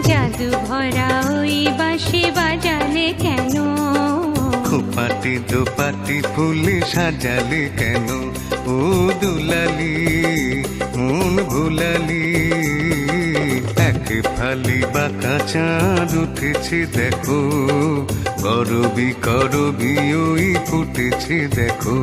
জাদু ভরা ওই বাঁশি বাজালে কেন? খোপাটি দোপাটি ফুলে সাজালে কেন? ও দুলালি মন ভুলালি, এক ফালি বাঁকা চাঁদ উঠেছে দেখো, করবি করবি ওই ফুটেছে দেখো।